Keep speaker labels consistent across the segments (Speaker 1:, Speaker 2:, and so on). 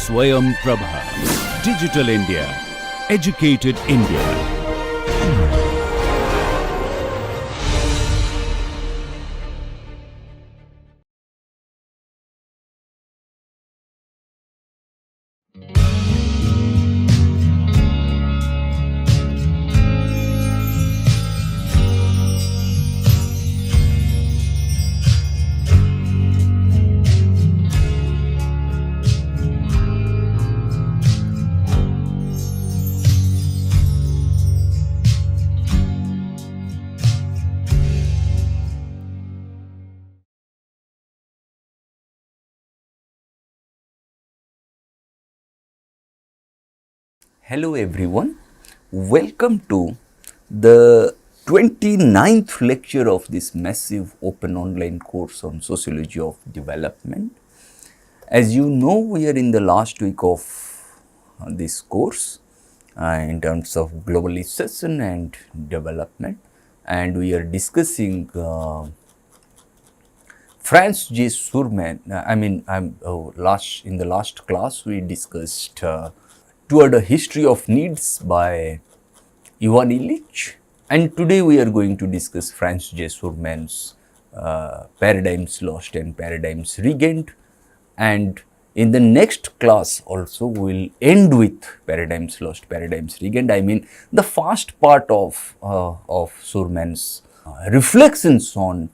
Speaker 1: Swayam Prabha. Digital India. Educated India.
Speaker 2: Hello everyone, welcome to the 29th lecture of this massive open online course on Sociology of Development. As you know, we are in the last week of this course in terms of globalization and development, and we are discussing Franz J. Surman. In the last class we discussed Toward a History of Needs by Ivan Illich, and today we are going to discuss Franz J. Surman's Paradigms Lost and Paradigms Regained, and in the next class also we will end with Paradigms Lost, Paradigms Regained. I mean the first part of Surman's reflections on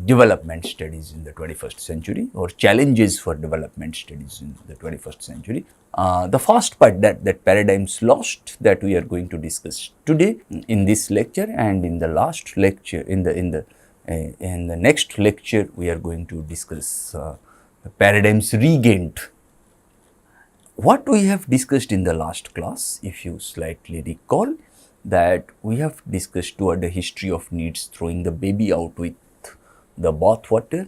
Speaker 2: development studies in the 21st century, or challenges for development studies in the 21st century. The first part, that paradigms lost, that we are going to discuss today in this lecture, and in the last lecture, in the next lecture, we are going to discuss paradigms regained. What we have discussed in the last class, if you slightly recall, that we have discussed Toward the History of Needs, throwing the baby out with the bathwater,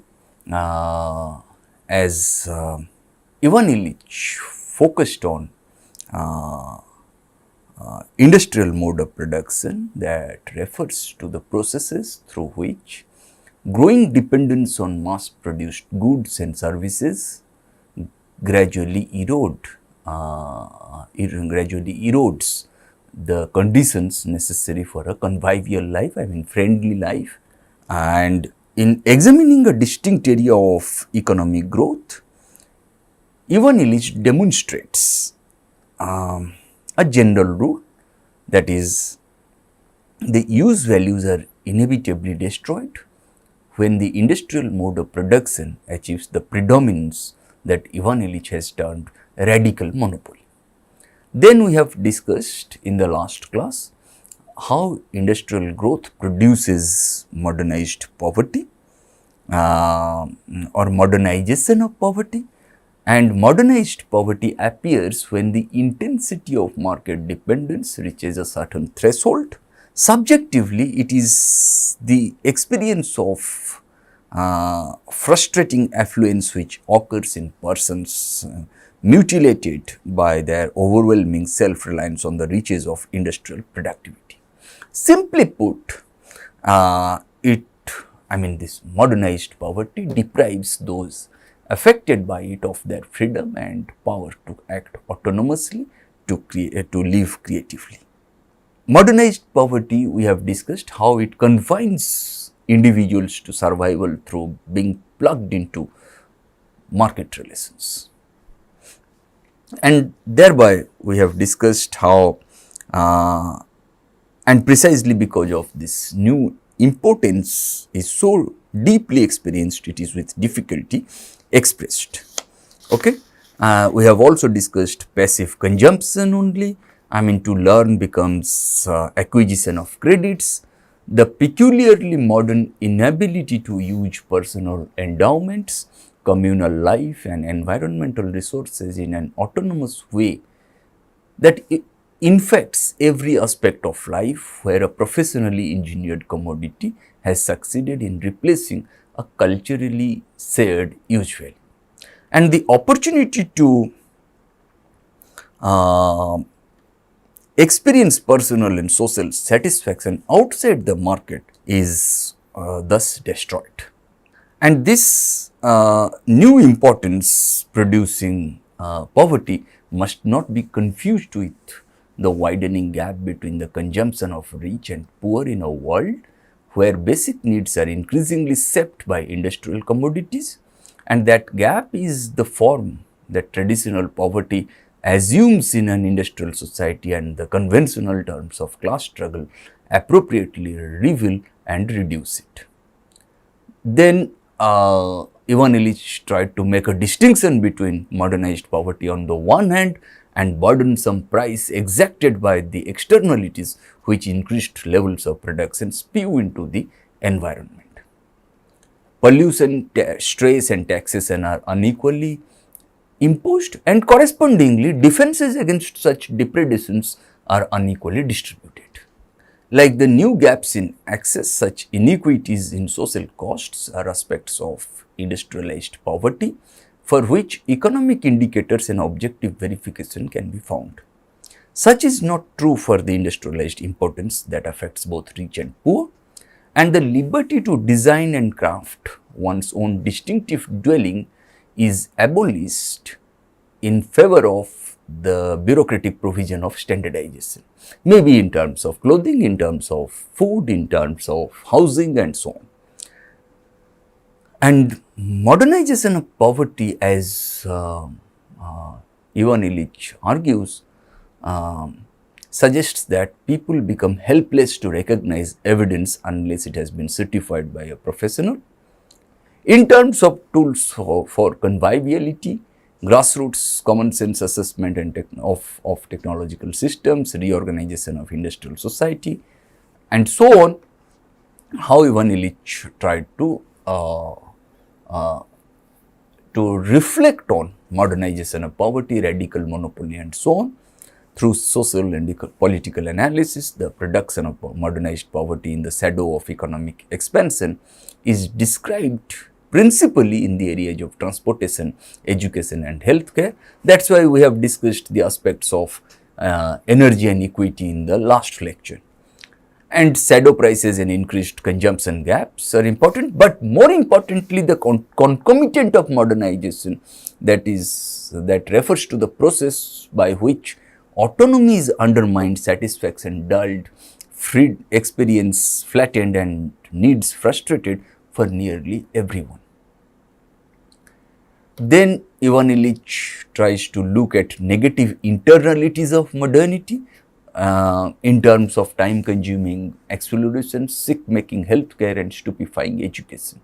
Speaker 2: as Ivan Illich focused on industrial mode of production that refers to the processes through which growing dependence on mass produced goods and services gradually erodes the conditions necessary for a convivial life, friendly life. And in examining a distinct area of economic growth, Ivan Illich demonstrates a general rule, that is, the use values are inevitably destroyed when the industrial mode of production achieves the predominance that Ivan Illich has termed radical monopoly. Then we have discussed in the last class how industrial growth produces modernized poverty or modernization of poverty, and modernized poverty appears when the intensity of market dependence reaches a certain threshold. Subjectively, it is the experience of frustrating affluence which occurs in persons mutilated by their overwhelming self-reliance on the riches of industrial productivity. Simply put, this modernized poverty deprives those affected by it of their freedom and power to act autonomously, to live creatively. Modernized poverty, we have discussed how it confines individuals to survival through being plugged into market relations. And thereby we have discussed how, and precisely because of this new importance is so deeply experienced, it is with difficulty expressed. Okay. We have also discussed passive consumption only. To learn becomes acquisition of credits. The peculiarly modern inability to use personal endowments, communal life and environmental resources in an autonomous way that infects every aspect of life, where a professionally engineered commodity has succeeded in replacing a culturally shared use value. And the opportunity to experience personal and social satisfaction outside the market is thus destroyed. And this new importance producing poverty must not be confused with the widening gap between the consumption of rich and poor in a world where basic needs are increasingly sapped by industrial commodities, and that gap is the form that traditional poverty assumes in an industrial society, and the conventional terms of class struggle appropriately reveal and reduce it. Then Ivan Illich tried to make a distinction between modernized poverty on the one hand and burdensome price exacted by the externalities which increased levels of production spew into the environment. Pollution, stress and taxation are unequally imposed, and correspondingly defenses against such depredations are unequally distributed. Like the new gaps in access, such inequities in social costs are aspects of industrialized poverty for which economic indicators and objective verification can be found. Such is not true for the industrialized importance that affects both rich and poor, and the liberty to design and craft one's own distinctive dwelling is abolished in favor of the bureaucratic provision of standardization, maybe in terms of clothing, in terms of food, in terms of housing and so on. And modernization of poverty, as Ivan Illich argues, suggests that people become helpless to recognize evidence unless it has been certified by a professional. In terms of tools for conviviality, grassroots common sense assessment and of technological systems, reorganization of industrial society, and so on, how Ivan Illich tried to reflect on modernization of poverty, radical monopoly and so on, through social and political analysis. The production of modernized poverty in the shadow of economic expansion is described principally in the areas of transportation, education and healthcare. That's why we have discussed the aspects of energy and equity in the last lecture. And shadow prices and increased consumption gaps are important, but more importantly the concomitant of modernization, that refers to the process by which autonomy is undermined, satisfaction dulled, free experience flattened and needs frustrated for nearly everyone. Then Ivan Illich tries to look at negative internalities of modernity in terms of time-consuming exploration, sick-making healthcare and stupefying education.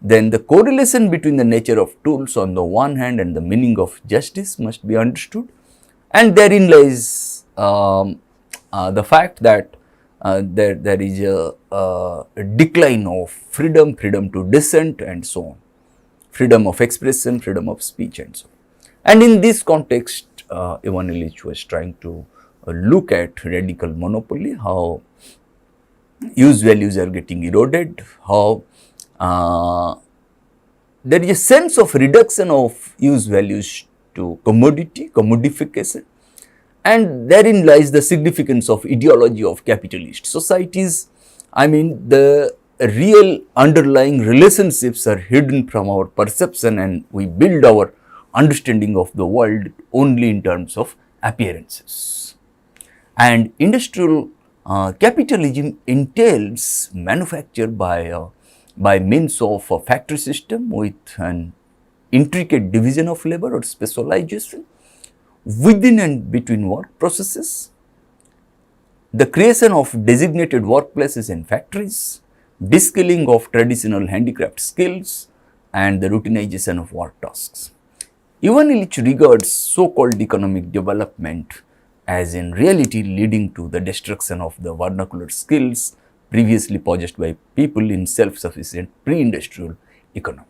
Speaker 2: Then the correlation between the nature of tools on the one hand and the meaning of justice must be understood, and therein lies the fact that there is a decline of freedom to dissent and so on, freedom of expression, freedom of speech and so on. And in this context, Ivan Illich was trying to look at radical monopoly, how use values are getting eroded, how there is a sense of reduction of use values to commodification, and therein lies the significance of ideology of capitalist societies. I mean, the real underlying relationships are hidden from our perception, and we build our understanding of the world only in terms of appearances. And industrial capitalism entails manufacture by means of a factory system with an intricate division of labor or specialization within and between work processes, the creation of designated workplaces in factories, de-skilling of traditional handicraft skills, and the routinization of work tasks. Ivan Illich regards so-called economic development as in reality leading to the destruction of the vernacular skills previously possessed by people in self-sufficient pre-industrial economies.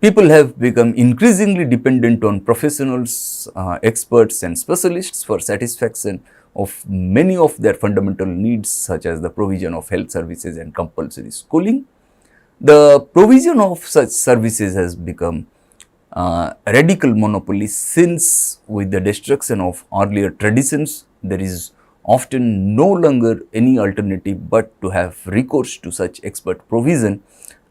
Speaker 2: People have become increasingly dependent on professionals, experts and specialists for satisfaction of many of their fundamental needs, such as the provision of health services and compulsory schooling. The provision of such services has become radical monopoly, since with the destruction of earlier traditions, there is often no longer any alternative but to have recourse to such expert provision,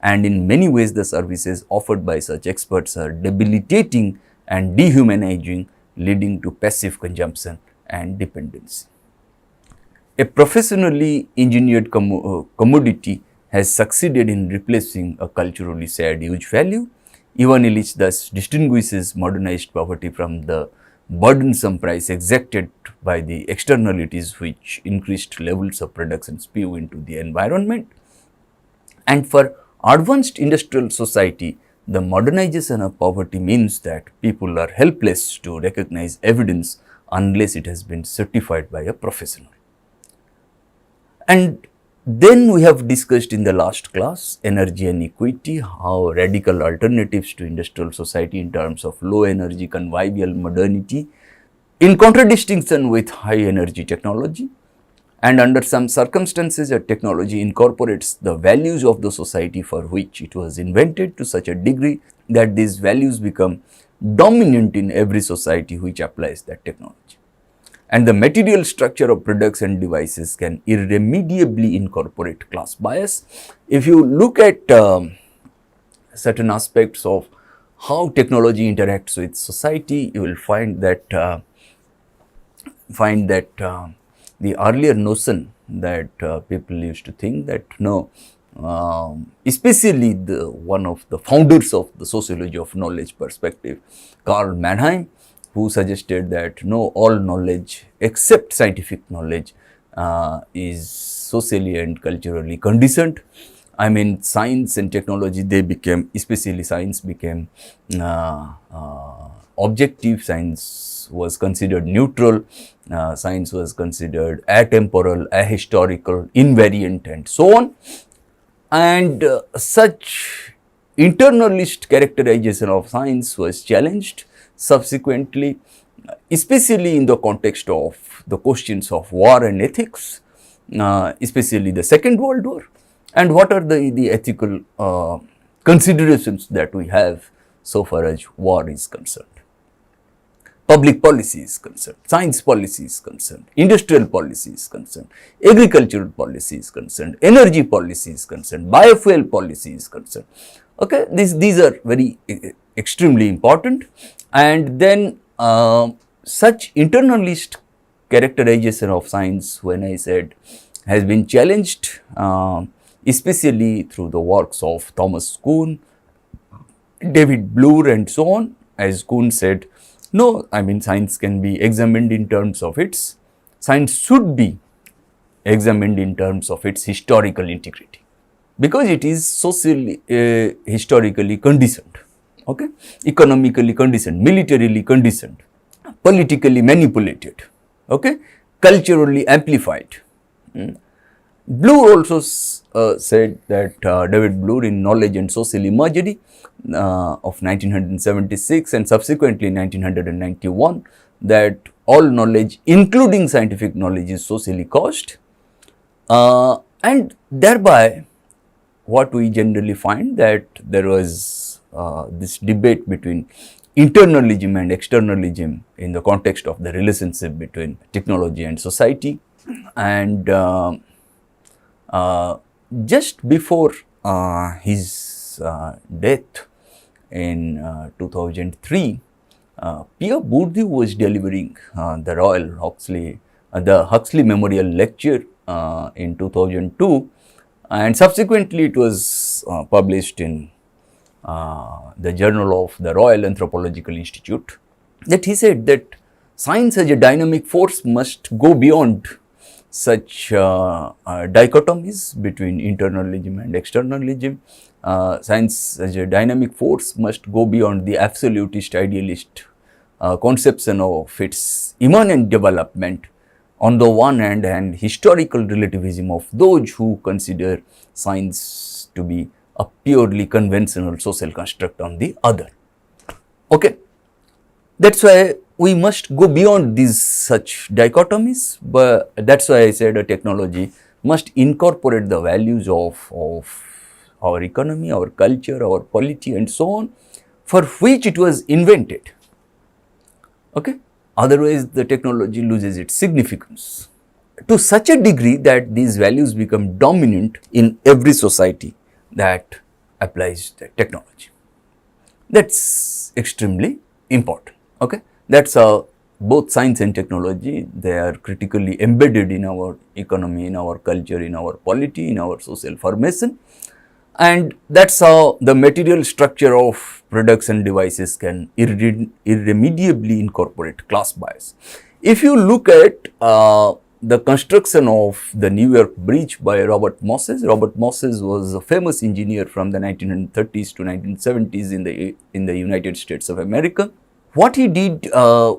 Speaker 2: and in many ways the services offered by such experts are debilitating and dehumanizing, leading to passive consumption and dependency. A professionally engineered commodity has succeeded in replacing a culturally shared huge value. Ivan Illich thus distinguishes modernized poverty from the burdensome price exacted by the externalities which increased levels of production spew into the environment. And for advanced industrial society, the modernization of poverty means that people are helpless to recognize evidence unless it has been certified by a professional. And then we have discussed in the last class energy and equity, how radical alternatives to industrial society in terms of low energy convivial modernity in contradistinction with high energy technology, and under some circumstances a technology incorporates the values of the society for which it was invented to such a degree that these values become dominant in every society which applies that technology. And the material structure of products and devices can irremediably incorporate class bias. If you look at certain aspects of how technology interacts with society, you will find that the earlier notion that people used to think that no, especially one of the founders of the sociology of knowledge perspective, Karl Mannheim, who suggested that no, all knowledge except scientific knowledge is socially and culturally conditioned. I mean, science and technology, they became, especially science became objective, science was considered neutral, science was considered atemporal, ahistorical, invariant and so on. And such internalist characterization of science was challenged subsequently, especially in the context of the questions of war and ethics, especially the Second World War, and what are the ethical considerations that we have so far as war is concerned. Public policy is concerned, science policy is concerned, industrial policy is concerned, agricultural policy is concerned, energy policy is concerned, biofuel policy is concerned. Okay, these are very extremely important. And then such internalist characterization of science, when I said, has been challenged, especially through the works of Thomas Kuhn, David Bloor and so on. As Kuhn said, no, I mean, science can be examined in terms of its, science should be examined in terms of its historical integrity, because it is socially, historically conditioned, okay, economically conditioned, militarily conditioned, politically manipulated, okay, culturally amplified. Bloor also said that, David Bloor in Knowledge and Social Imagery of 1976 and subsequently 1991, that all knowledge including scientific knowledge is socially caused, and thereby what we generally find that there was this debate between internalism and externalism in the context of the relationship between technology and society. And just before his death in 2003, Pierre Bourdieu was delivering the Huxley Memorial Lecture in 2002, and subsequently it was published in the Journal of the Royal Anthropological Institute, that he said that science as a dynamic force must go beyond such dichotomies between internalism and externalism. Science as a dynamic force must go beyond the absolutist idealist conception of its immanent development on the one hand, and historical relativism of those who consider science to be a purely conventional social construct on the other. Okay, that's why we must go beyond these such dichotomies, but that's why I said a technology must incorporate the values of our economy, our culture, our polity and so on, for which it was invented. Okay, otherwise the technology loses its significance to such a degree that these values become dominant in every society, that applies the technology. That's extremely important. Okay, that's both science and technology, they are critically embedded in our economy, in our culture, in our polity, in our social formation, and that's how the material structure of products and devices can irremediably incorporate class bias. If you look at the construction of the New York Bridge by Robert Moses. Robert Moses was a famous engineer from the 1930s to 1970s in the United States of America. What he did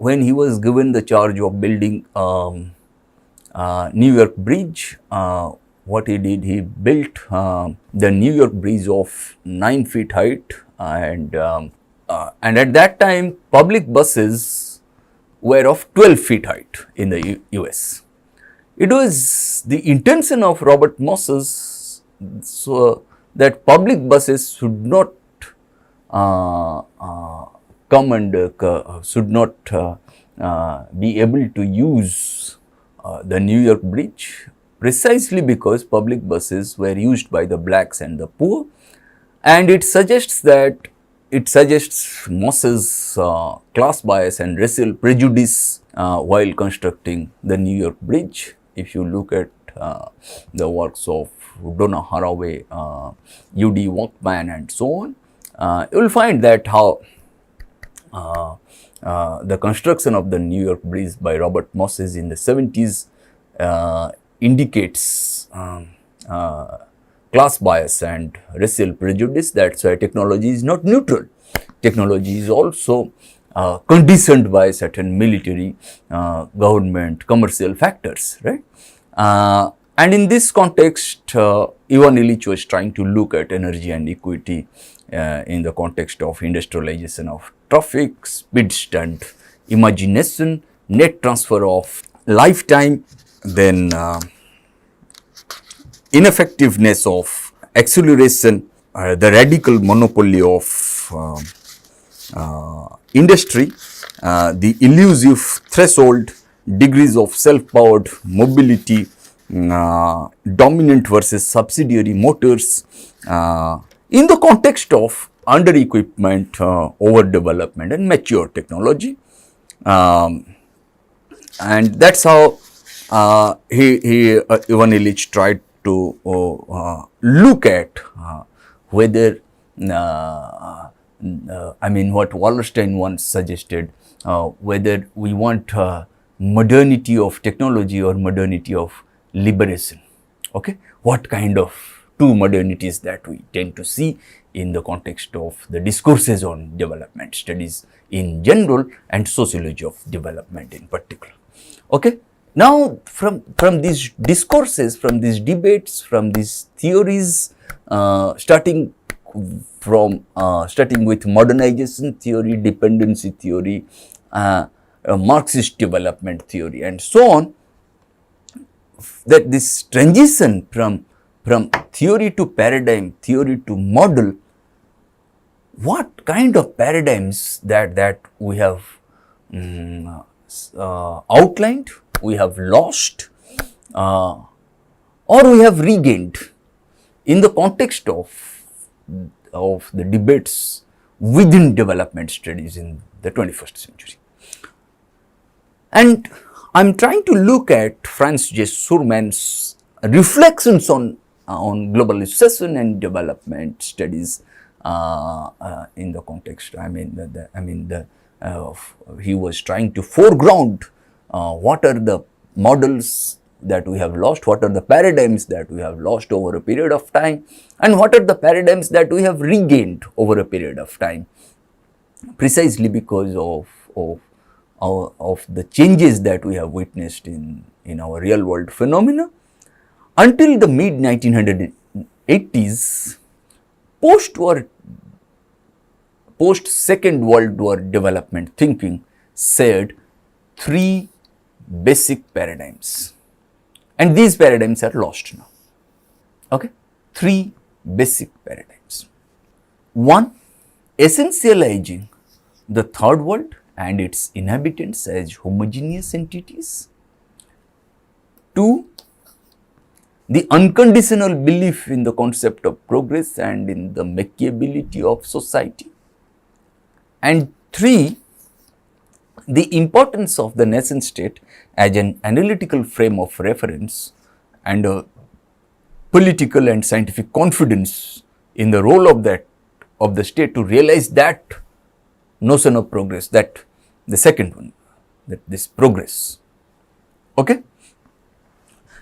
Speaker 2: when he was given the charge of building New York Bridge, what he did, he built the New York Bridge of 9 feet height, and at that time public buses were of 12 feet height in the US. It was the intention of Robert Moses so that public buses should not come and should not be able to use the New York Bridge, precisely because public buses were used by the blacks and the poor, and it suggests Moses' class bias and racial prejudice while constructing the New York Bridge. If you look at the works of Donna Haraway, U.D. Walkman and so on, you will find that how the construction of the New York Bridge by Robert Moses in the 70s indicates class bias and racial prejudice. That's why technology is not neutral. Technology is also conditioned by certain military, government, commercial factors, right? And in this context, Ivan Illich was trying to look at energy and equity in the context of industrialization of traffic, speed stunt, imagination, net transfer of lifetime, then ineffectiveness of acceleration, the radical monopoly of industry, the elusive threshold, degrees of self-powered mobility, dominant versus subsidiary motors, in the context of under-equipment, overdevelopment and mature technology. And that's how Ivan Illich tried to look at whether, what Wallerstein once suggested, whether we want modernity of technology or modernity of liberation. Okay, what kind of two modernities that we tend to see in the context of the discourses on development studies in general and sociology of development in particular. Okay, now from these discourses, from these debates, from these theories, starting with modernization theory, dependency theory, Marxist development theory and so on, that this transition from theory to paradigm, theory to model, what kind of paradigms that we have outlined, we have lost, or we have regained in the context of the debates within development studies in the 21st century. And I am trying to look at Franz J. Surman's reflections on globalization and development studies in the context. He was trying to foreground what are the models that we have lost, what are the paradigms that we have lost over a period of time, and what are the paradigms that we have regained over a period of time, precisely because of the changes that we have witnessed in our real world phenomena. Until the mid 1980s, post Second World War development thinking said three basic paradigms, and these paradigms are lost now. Okay, three basic paradigms. One, essentializing the third world and its inhabitants as homogeneous entities. Two, the unconditional belief in the concept of progress and in the makeability of society. And 3, the importance of the nation state as an analytical frame of reference and a political and scientific confidence in the role of the state to realize that notion of progress, that the second one, that this progress. Okay.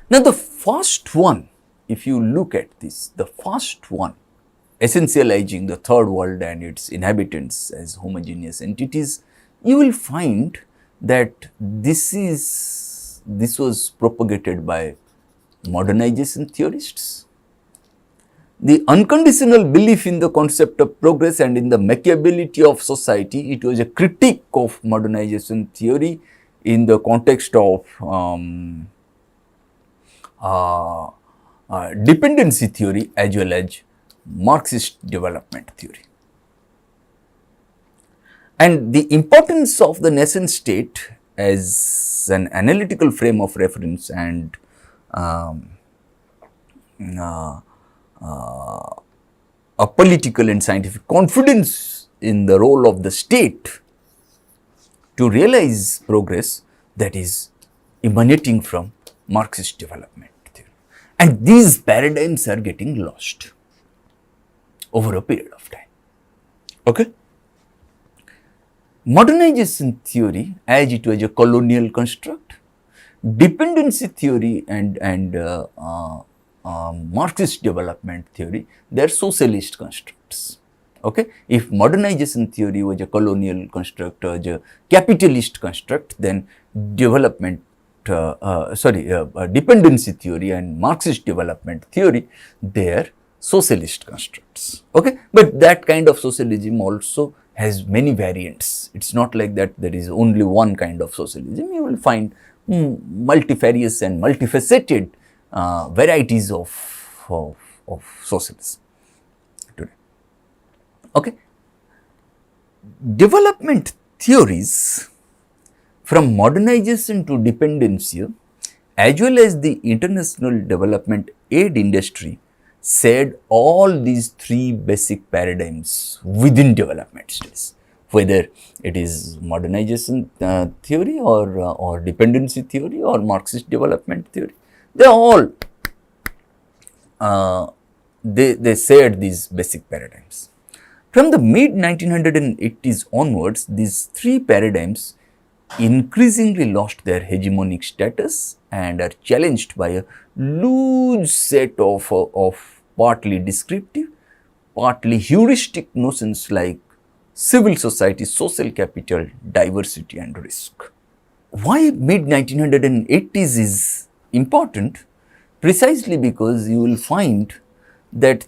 Speaker 2: Now, the first one, if you look at this, the first one, essentializing the third world and its inhabitants as homogeneous entities, you will find that this was propagated by modernization theorists. The unconditional belief in the concept of progress and in the makeability of society, it was a critique of modernization theory in the context of dependency theory as well as Marxist development theory. And the importance of the nation state as an analytical frame of reference and a political and scientific confidence in the role of the state to realize progress, that is emanating from Marxist development theory. And these paradigms are getting lost over a period of time. Okay? Modernization theory, as it was a colonial construct, dependency theory and Marxist development theory, they are socialist constructs. Okay? If modernization theory was a colonial construct or a capitalist construct, then dependency theory and Marxist development theory, they are socialist constructs. Okay? But that kind of socialism also has many variants. It is not like that there is only one kind of socialism. You will find multifarious and multifaceted varieties of socialism today. Okay. Development theories from modernization to dependency as well as the international development aid industry said all these 3 basic paradigms within development studies, whether it is modernization theory or dependency theory or Marxist development theory, they all they shared these basic paradigms. From the mid 1980s onwards, these 3 paradigms increasingly lost their hegemonic status and are challenged by a loose set of partly descriptive, partly heuristic notions like civil society, social capital, diversity and risk. Why mid 1980s is important? Precisely because you will find that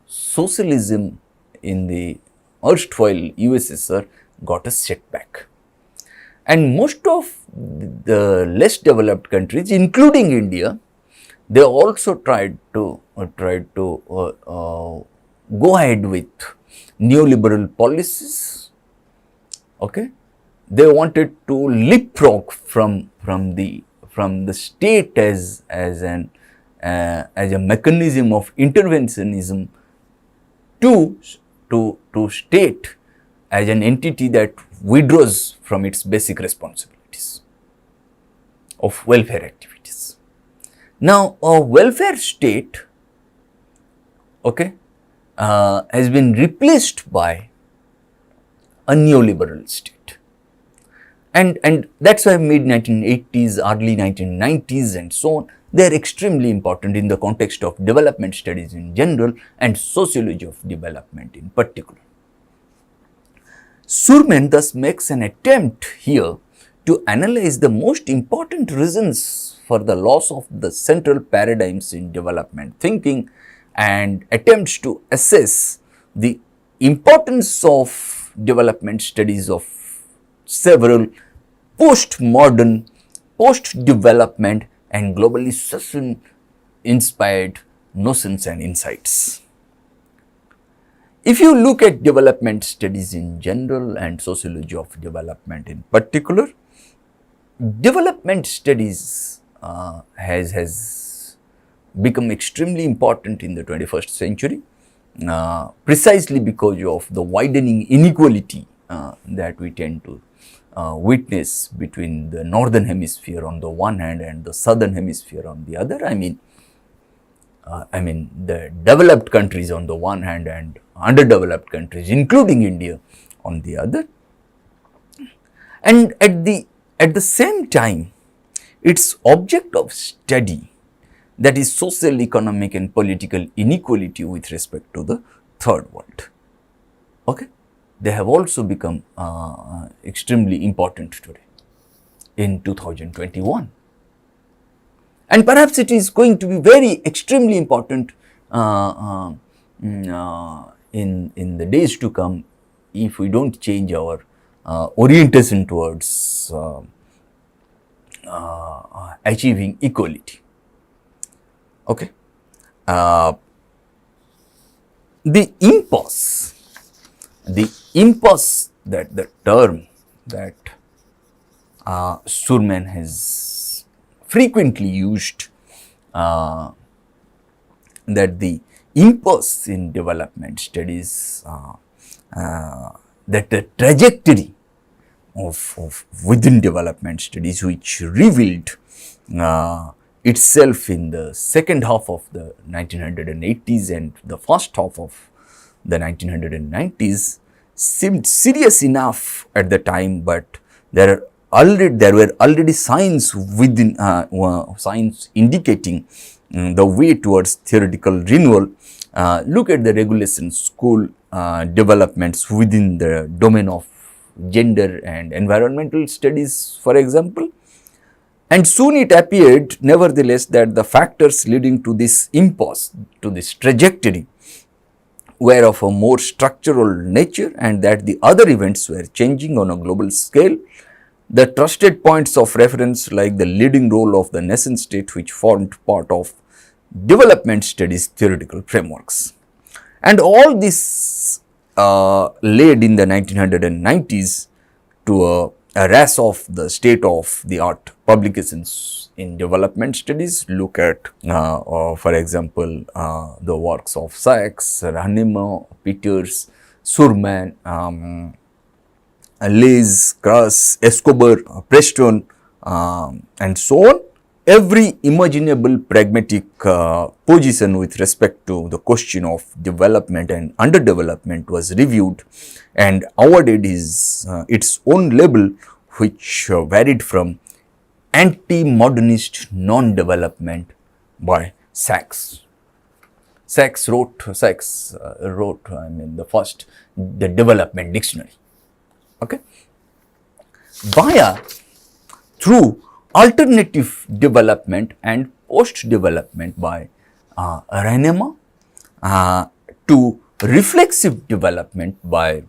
Speaker 2: socialism in the erstwhile USSR got a setback. And most of the less developed countries, including India, they also tried to go ahead with neoliberal policies. Okay, they wanted to leapfrog from the state as a mechanism of interventionism to state as an entity that withdraws from its basic responsibilities of welfare activities. Now, a welfare state, okay, has been replaced by a neoliberal state, and that's why mid 1980s, early 1990s, and so on, they are extremely important in the context of development studies in general and sociology of development in particular. Surman thus makes an attempt here to analyze the most important reasons for the loss of the central paradigms in development thinking and attempts to assess the importance of development studies of several postmodern, post-development and globalization inspired notions and insights. If you look at development studies in general and sociology of development in particular, development studies has become extremely important in the 21st century, precisely because of the widening inequality that we tend to witness between the northern hemisphere on the one hand and the southern hemisphere on the other. I mean the developed countries on the one hand and underdeveloped countries, including India, on the other. And at the same time, its object of study, that is social, economic and political inequality with respect to the third world, okay, they have also become extremely important today in 2021. And perhaps it is going to be very extremely important in the days to come if we don't change our orientation towards achieving equality. Okay. The impasse, that the term that Surman has frequently used, that the impasse in development studies, that the trajectory of within development studies, which revealed itself in the second half of the 1980s and the first half of the 1990s, seemed serious enough at the time, but there were already signs within signs indicating the way towards theoretical renewal. Look at the regulation school developments within the domain of gender and environmental studies, for example. And soon it appeared, nevertheless, that the factors leading to this impasse, to this trajectory, were of a more structural nature, and that the other events were changing on a global scale. The trusted points of reference, like the leading role of the nation state, which formed part of development studies theoretical frameworks. And all this led in the 1990s to a rash of the state of the art publications in development studies. Look at, for example, the works of Sachs, Rahnemer, Peters, Surman, Lees, Krauss, Escobar, Preston, and so on. Every imaginable pragmatic position with respect to the question of development and underdevelopment was reviewed and awarded its own label, which varied from anti-modernist non-development by Sachs. Sachs wrote, the development dictionary. Okay. Through alternative development and post-development by Rahnemer, to reflexive development by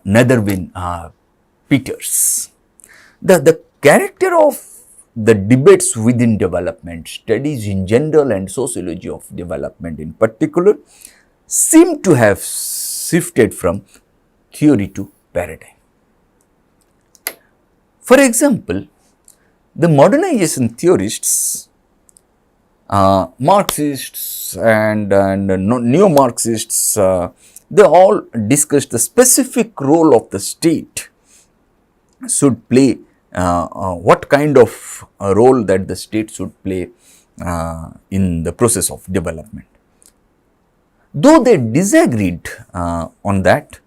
Speaker 2: Netherwin Peters. The character of the debates within development studies in general and sociology of development in particular seem to have shifted from theory to paradigm. For example, the modernization theorists, Marxists and neo-Marxists, they all discussed the specific role of the state should play, what kind of a role that the state should play in the process of development. Though they disagreed on that,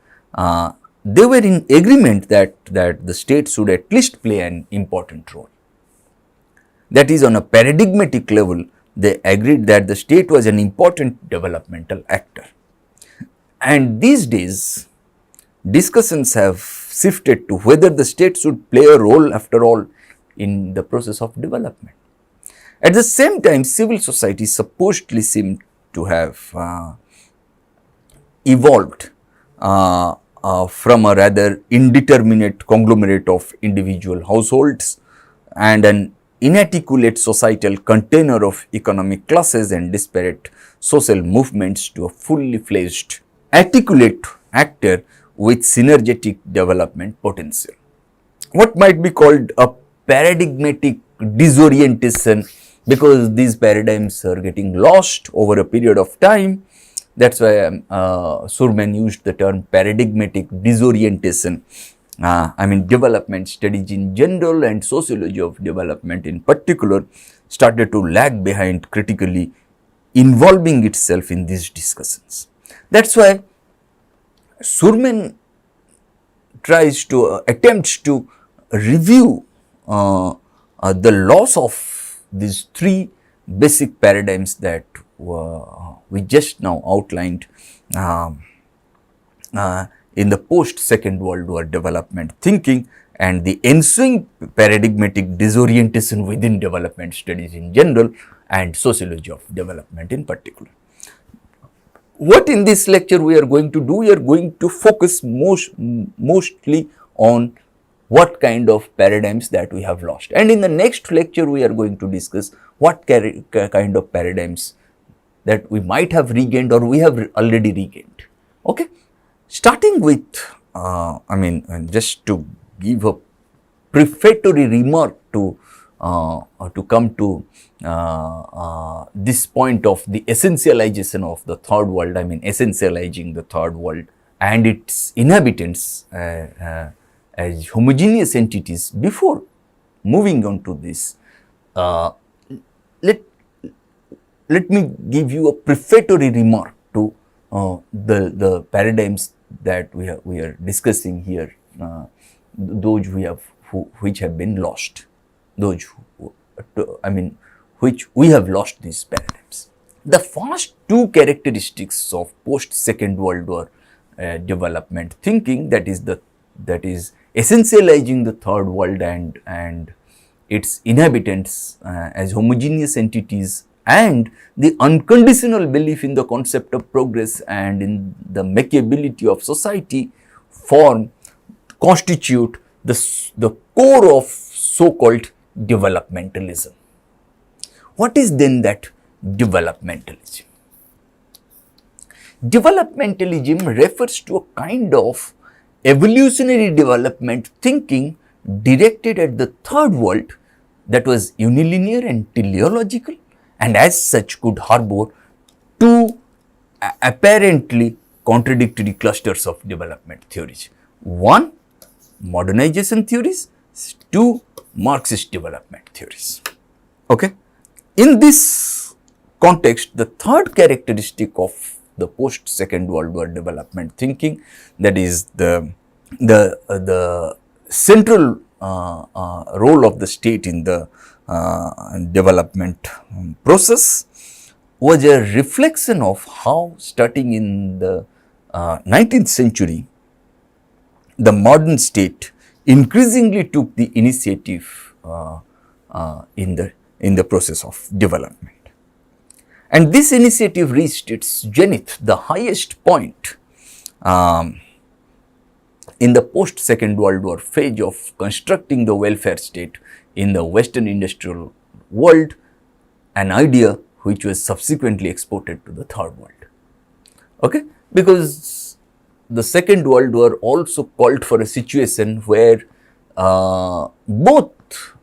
Speaker 2: they were in agreement that the state should at least play an important role. That is, on a paradigmatic level, they agreed that the state was an important developmental actor. And these days, discussions have shifted to whether the state should play a role after all in the process of development. At the same time, civil society supposedly seemed to have evolved from a rather indeterminate conglomerate of individual households and an inarticulate societal container of economic classes and disparate social movements to a fully fledged, articulate actor with synergetic development potential. What might be called a paradigmatic disorientation because these paradigms are getting lost over a period of time. That's why Surman used the term paradigmatic disorientation. I mean, development studies in general and sociology of development in particular started to lag behind critically involving itself in these discussions. That's why Surman tries to attempts to review the loss of these three basic paradigms that we just now outlined in the post Second World War development thinking and the ensuing paradigmatic disorientation within development studies in general and sociology of development in particular. What in this lecture we are going to do? We are going to focus mostly on what kind of paradigms that we have lost, and in the next lecture we are going to discuss what kind of paradigms that we might have regained or we have already regained. Okay, starting with just to give a prefatory remark to come to this point of the essentialization of the third world, I mean essentializing the third world and its inhabitants as homogeneous entities. Before moving on to this, let me give you a prefatory remark to the paradigms that we are discussing here, those which have been lost, those which we have lost these paradigms. The first two characteristics of post Second World War development thinking, that is essentializing the third world and its inhabitants as homogeneous entities, and the unconditional belief in the concept of progress and in the makeability of society constitute the core of so-called developmentalism. What is then that developmentalism? Developmentalism refers to a kind of evolutionary development thinking directed at the third world that was unilinear and teleological, and as such could harbor two apparently contradictory clusters of development theories. One, modernization theories; two, Marxist development theories. Okay. In this context, the third characteristic of the post Second World War development thinking, that is the central role of the state in the development process, was a reflection of how, starting in the 19th century, the modern state increasingly took the initiative in the process of development. And this initiative reached its zenith, the highest point, in the post Second World War phase of constructing the welfare state in the Western industrial world, an idea which was subsequently exported to the third world. Okay, because the Second World War also called for a situation where both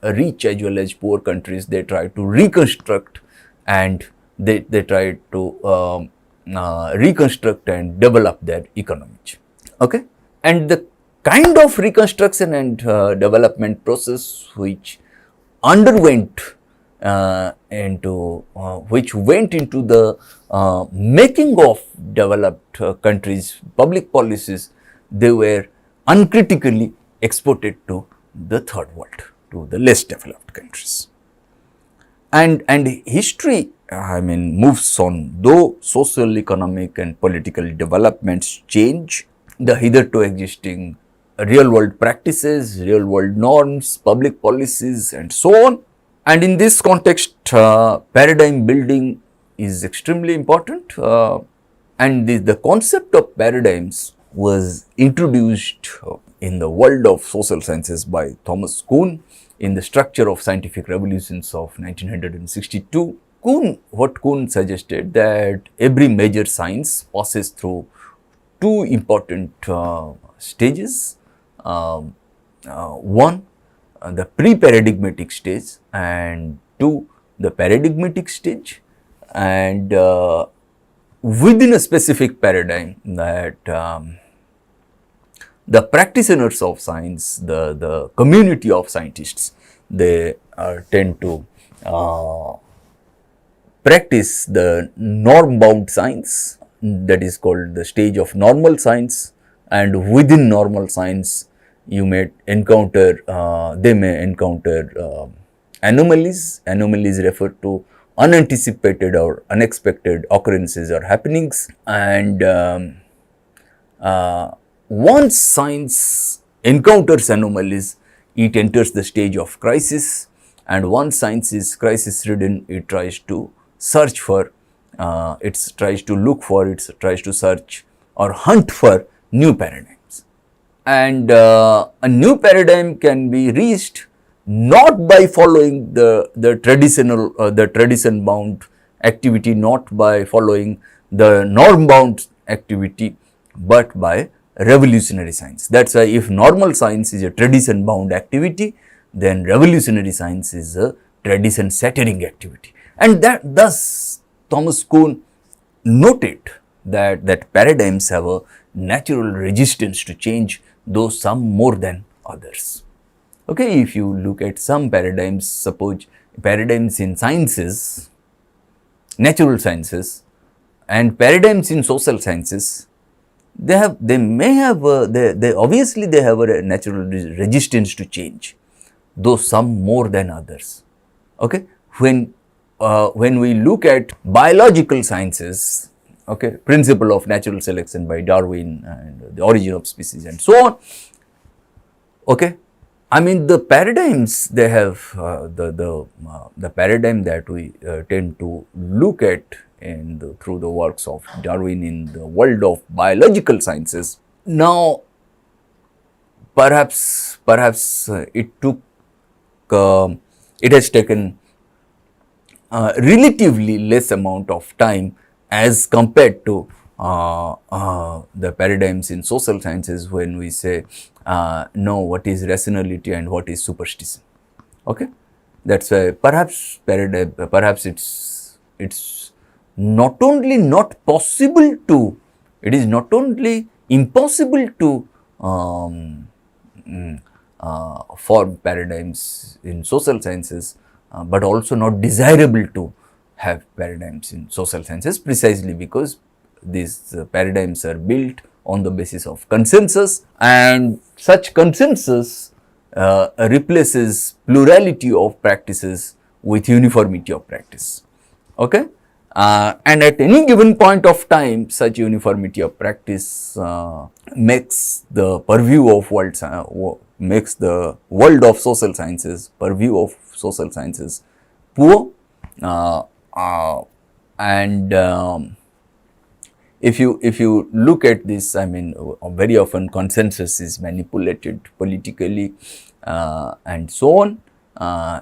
Speaker 2: rich as well as poor countries, they tried to reconstruct and they tried to reconstruct and develop their economies. Okay, and the kind of reconstruction and development process which underwent which went into the making of developed countries' public policies, they were uncritically exported to the third world, to the less developed countries. And history, moves on. Though social, economic and political developments change the hitherto existing real world practices, real world norms, public policies and so on. And in this context, paradigm building is extremely important, and the concept of paradigms was introduced in the world of social sciences by Thomas Kuhn in the Structure of Scientific Revolutions of 1962. What Kuhn suggested, that every major science passes through two important stages. One, the pre-paradigmatic stage, and two, the paradigmatic stage, and within a specific paradigm that the practitioners of science, the community of scientists, they tend to practice the norm bound science, that is called the stage of normal science, and within normal science you may encounter, they may encounter anomalies. Anomalies refer to unanticipated or unexpected occurrences or happenings, and once science encounters anomalies, it enters the stage of crisis, and once science is crisis ridden, it tries to search for, it tries to look for, it tries to search or hunt for new paradigms. And a new paradigm can be reached not by following the traditional, the tradition bound activity, not by following the norm bound activity, but by revolutionary science. That is why if normal science is a tradition bound activity, then revolutionary science is a tradition shattering activity. And that thus Thomas Kuhn noted that paradigms have a natural resistance to change, though some more than others. Okay, if you look at some paradigms, suppose paradigms in sciences, natural sciences, and paradigms in social sciences, they obviously they have a natural resistance to change, though some more than others. Okay, when we look at biological sciences, okay, principle of natural selection by Darwin and the origin of species and so on. Okay, I mean the paradigms they have, the paradigm that we tend to look at through the works of Darwin in the world of biological sciences. Now, perhaps it has taken relatively less amount of time as compared to the paradigms in social sciences, when we say know what is rationality and what is superstition. Okay, that's why perhaps it's not only not possible to, it is not only impossible to form paradigms in social sciences, but also not desirable to have paradigms in social sciences, precisely because these paradigms are built on the basis of consensus, and such consensus replaces plurality of practices with uniformity of practice. Okay, and at any given point of time, such uniformity of practice makes the purview of makes the world of social sciences, purview of social sciences poor, and if you look at this, I mean, very often consensus is manipulated politically and so on,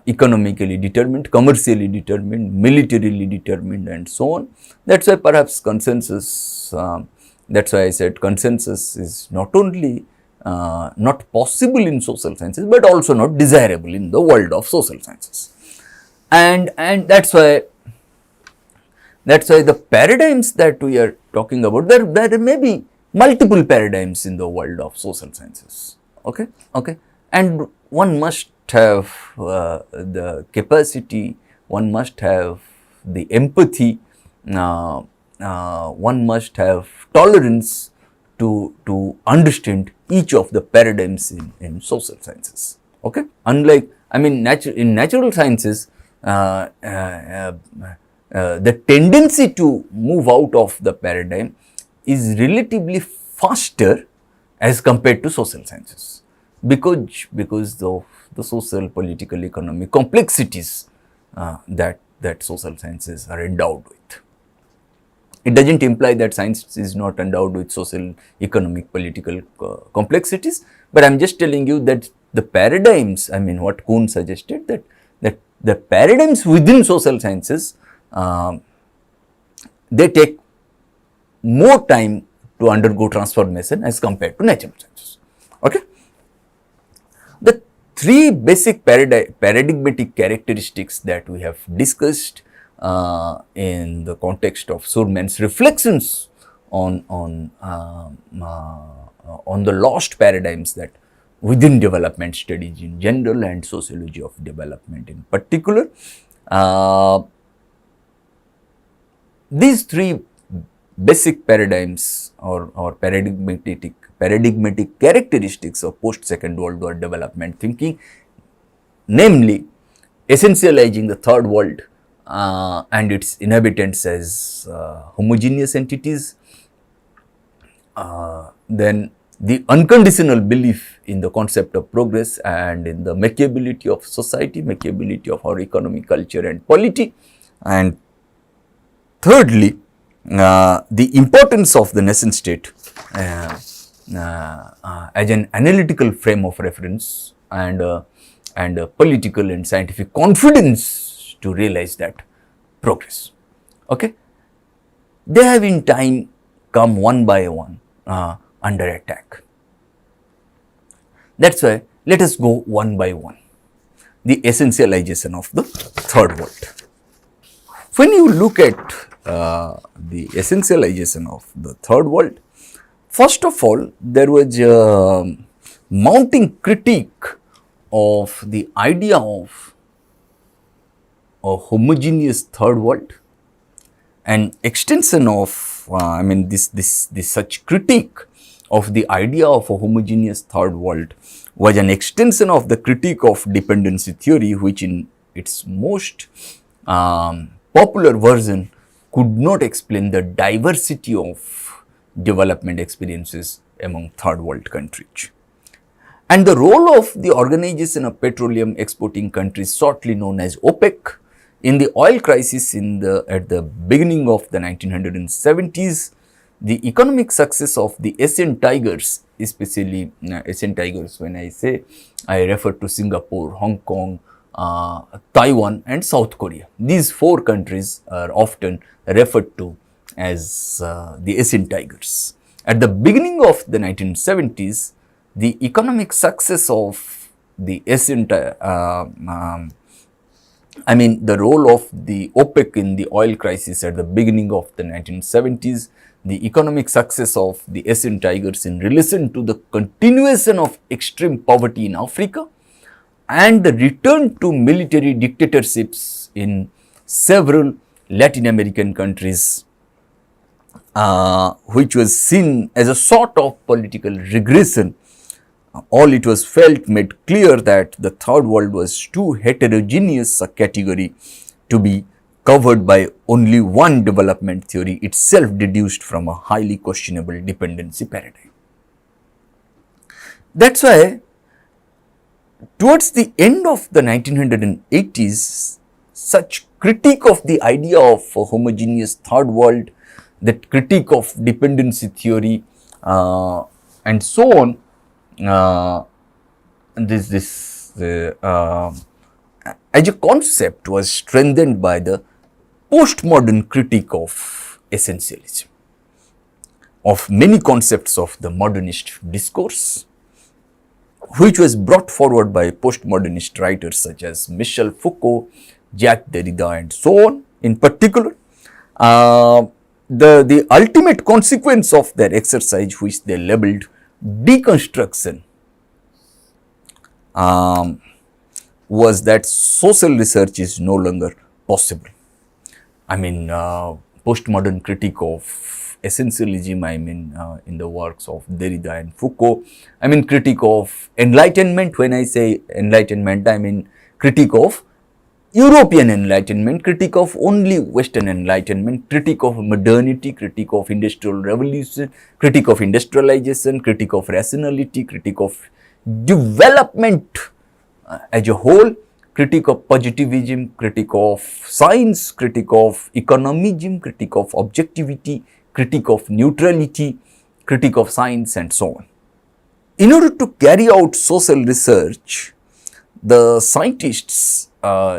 Speaker 2: economically determined, commercially determined, militarily determined, and so on. That's why perhaps consensus, that's why I said consensus is not only not possible in social sciences, but also not desirable in the world of social sciences. And that's why the paradigms that we are talking about, there may be multiple paradigms in the world of social sciences. Okay, and one must have the capacity, one must have the empathy, one must have tolerance to understand each of the paradigms in social sciences. Okay, unlike, I mean, in natural sciences, the tendency to move out of the paradigm is relatively faster as compared to social sciences, because of the social, political, economic complexities that social sciences are endowed with. It does not imply that science is not endowed with social, economic, political complexities, but I am just telling you that the paradigms, I mean what Kuhn suggested, that the paradigms within social sciences, they take more time to undergo transformation as compared to natural sciences. Okay. The three basic paradigmatic characteristics that we have discussed in the context of Surman's reflections on the lost paradigms that within development studies in general and sociology of development in particular. These three basic paradigms or paradigmatic characteristics of post-Second World War development thinking, namely essentializing the third world and its inhabitants as homogeneous entities, then the unconditional belief in the concept of progress and in the makeability of society, makeability of our economy, culture and polity, and thirdly, the importance of the nation state as an analytical frame of reference and political and scientific confidence to realize that progress. Okay, they have in time come one by one under attack. That's why let us go one by one. The essentialization of the third world. When you look at the essentialization of the third world, first of all, there was a mounting critique of the idea of a homogeneous third world, an extension of, this such critique of the idea of a homogeneous third world was an extension of the critique of dependency theory, which in its most popular version could not explain the diversity of development experiences among third world countries. And the role of the Organization of Petroleum Exporting Countries, shortly known as OPEC, in the oil crisis at the beginning of the 1970s, the economic success of the Asian tigers, especially Asian tigers, when I say, I refer to Singapore, Hong Kong, Taiwan and South Korea. These four countries are often referred to as the Asian tigers. At the beginning of the 1970s, the economic success of the Asian the role of the OPEC in the oil crisis at the beginning of the 1970s, the economic success of the Asian tigers in relation to the continuation of extreme poverty in Africa and the return to military dictatorships in several Latin American countries, which was seen as a sort of political regression. All it was felt made clear that the third world was too heterogeneous a category to be covered by only one development theory, itself deduced from a highly questionable dependency paradigm. That's why towards the end of the 1980s, such critique of the idea of a homogeneous third world, that critique of dependency theory and so on, as a concept was strengthened by the postmodern critique of essentialism, of many concepts of the modernist discourse, which was brought forward by postmodernist writers such as Michel Foucault, Jacques Derrida and so on. In particular, the ultimate consequence of their exercise, which they labeled deconstruction, was that social research is no longer possible. Postmodern critique of essentialism, in the works of Derrida and Foucault, critique of enlightenment. When I say enlightenment, I mean critique of European enlightenment, critique of only Western enlightenment, critique of modernity, critique of industrial revolution, critique of industrialization, critique of rationality, critique of development as a whole, critique of positivism, critique of science, critique of economism, critique of objectivity, critique of neutrality, critique of science and so on. In order to carry out social research, the scientists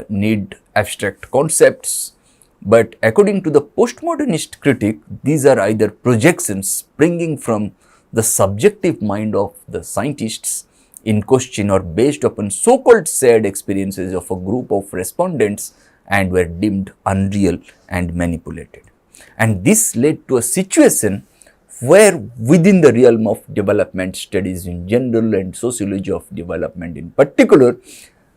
Speaker 2: need abstract concepts, but according to the postmodernist critic, these are either projections springing from the subjective mind of the scientists in question are based upon so-called shared experiences of a group of respondents and were deemed unreal and manipulated. And this led to a situation where within the realm of development studies in general and sociology of development in particular,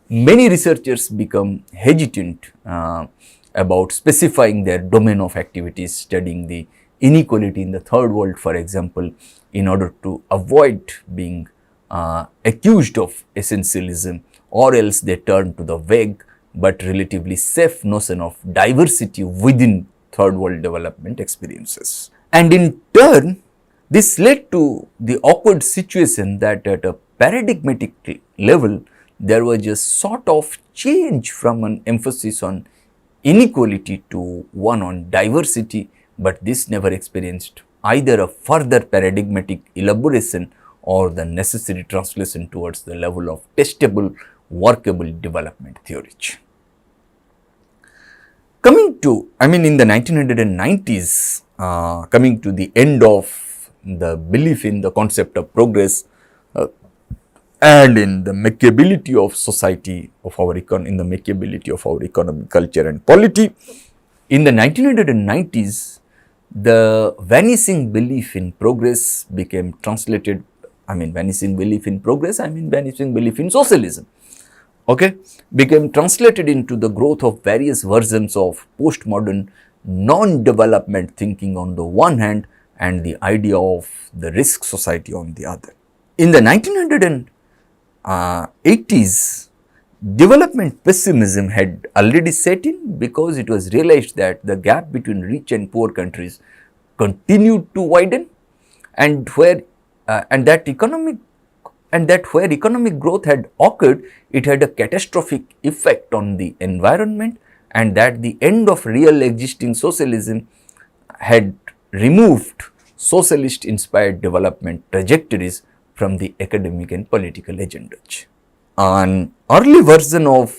Speaker 2: many researchers become hesitant about specifying their domain of activities, studying the inequality in the third world, for example, in order to avoid being accused of essentialism, or else they turn to the vague but relatively safe notion of diversity within third world development experiences. And in turn, this led to the awkward situation that at a paradigmatic level, there was a sort of change from an emphasis on inequality to one on diversity, but this never experienced either a further paradigmatic elaboration or the necessary translation towards the level of testable, workable development theory. Coming to, in the 1990s, coming to the end of the belief in the concept of progress and in the makeability of society, in the makeability of our economy, culture and polity, in the 1990s, the vanishing belief in progress became translated, vanishing belief in progress, vanishing belief in socialism, became translated into the growth of various versions of postmodern non-development thinking on the one hand and the idea of the risk society on the other. In the 1980s, development pessimism had already set in because it was realized that the gap between rich and poor countries continued to widen, and where economic growth had occurred, it had a catastrophic effect on the environment, and that the end of real existing socialism had removed socialist inspired development trajectories from the academic and political agenda. An early version of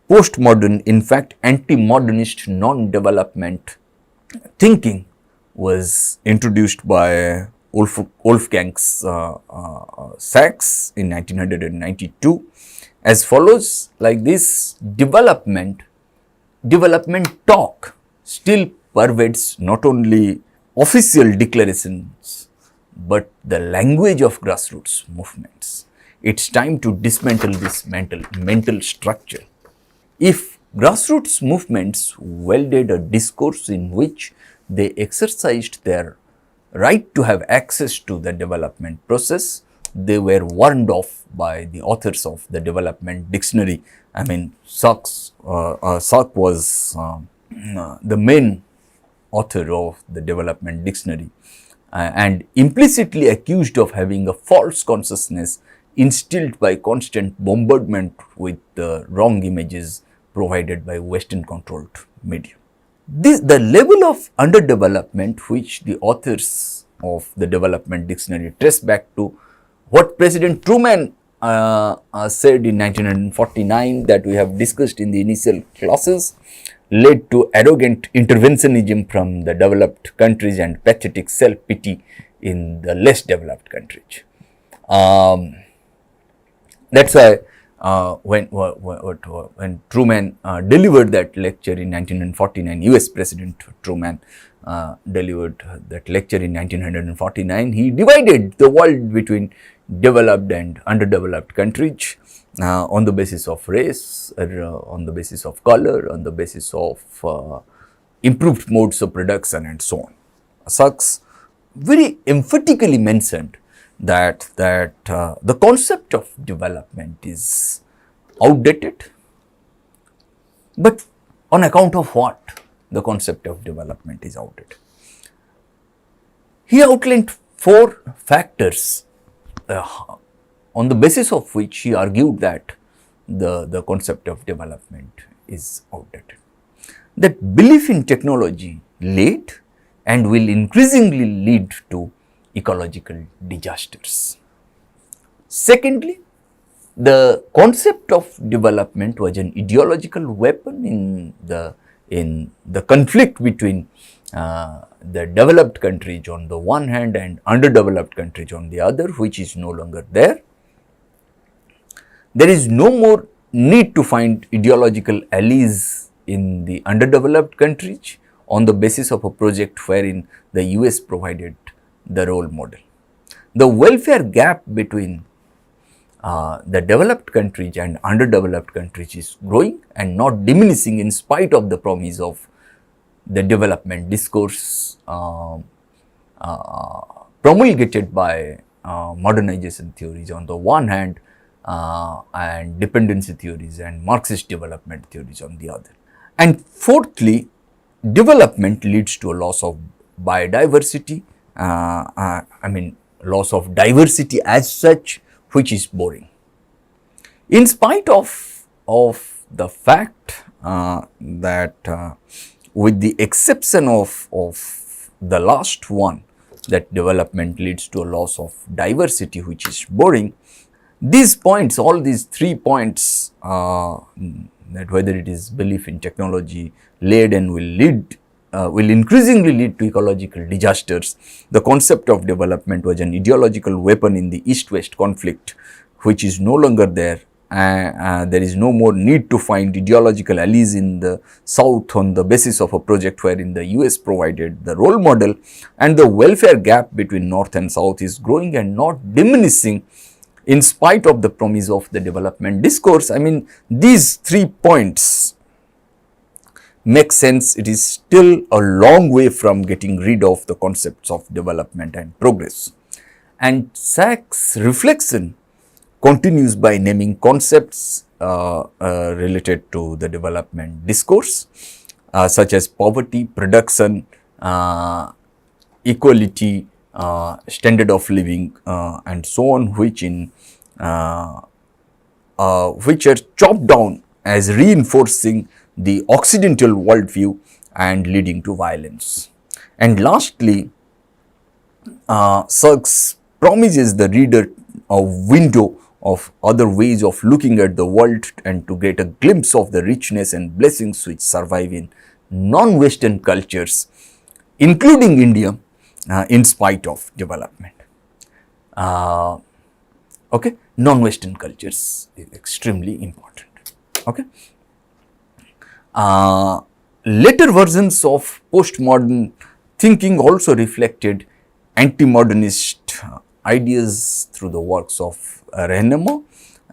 Speaker 2: postmodern, in fact anti-modernist non-development thinking was introduced by Wolfgang Sachs in 1992 as follows, like this: development talk still pervades not only official declarations but the language of grassroots movements. It's time to dismantle this mental structure. If grassroots movements wielded a discourse in which they exercised their right to have access to the development process, they were warned off by the authors of the development dictionary. Sachs was the main author of the development dictionary and implicitly accused of having a false consciousness instilled by constant bombardment with the wrong images provided by Western controlled media. The level of underdevelopment which the authors of the development dictionary trace back to what President Truman said in 1949 that we have discussed in the initial classes led to arrogant interventionism from the developed countries and pathetic self-pity in the less developed countries. That's why when Truman delivered that lecture in 1949, US President Truman delivered that lecture in 1949, he divided the world between developed and underdeveloped countries on the basis of race, on the basis of color, on the basis of improved modes of production and so on. Sachs very emphatically mentioned that the concept of development is outdated, but on account of what the concept of development is outdated? He outlined 4 factors on the basis of which he argued that the concept of development is outdated. That belief in technology led and will increasingly lead to ecological disasters. Secondly, the concept of development was an ideological weapon in the in the conflict between the developed countries on the one hand and underdeveloped countries on the other, which is no longer there. There is no more need to find ideological allies in the underdeveloped countries on the basis of a project wherein the US provided the role model. The welfare gap between the developed countries and underdeveloped countries is growing and not diminishing in spite of the promise of the development discourse promulgated by modernization theories on the one hand and dependency theories and Marxist development theories on the other. And fourthly, development leads to a loss of biodiversity, loss of diversity as such, which is boring. In spite of the fact that with the exception of the last one, that development leads to a loss of diversity, which is boring, these points, all these 3 points, that whether it is belief in technology led and will increasingly lead to ecological disasters. The concept of development was an ideological weapon in the East-West conflict, which is no longer there. There is no more need to find ideological allies in the South on the basis of a project wherein the US provided the role model, and the welfare gap between North and South is growing and not diminishing in spite of the promise of the development discourse. I mean, these 3 points make sense. It is still a long way from getting rid of the concepts of development and progress. And Sachs' reflection continues by naming concepts related to the development discourse, such as poverty, production, equality, standard of living, and so on, which are chopped down as reinforcing the Occidental worldview and leading to violence. And lastly, Sachs promises the reader a window of other ways of looking at the world and to get a glimpse of the richness and blessings which survive in non-Western cultures, including India, in spite of development. Okay, non-Western cultures is extremely important. Okay. Later versions of postmodern thinking also reflected anti-modernist ideas through the works of Rehnemer,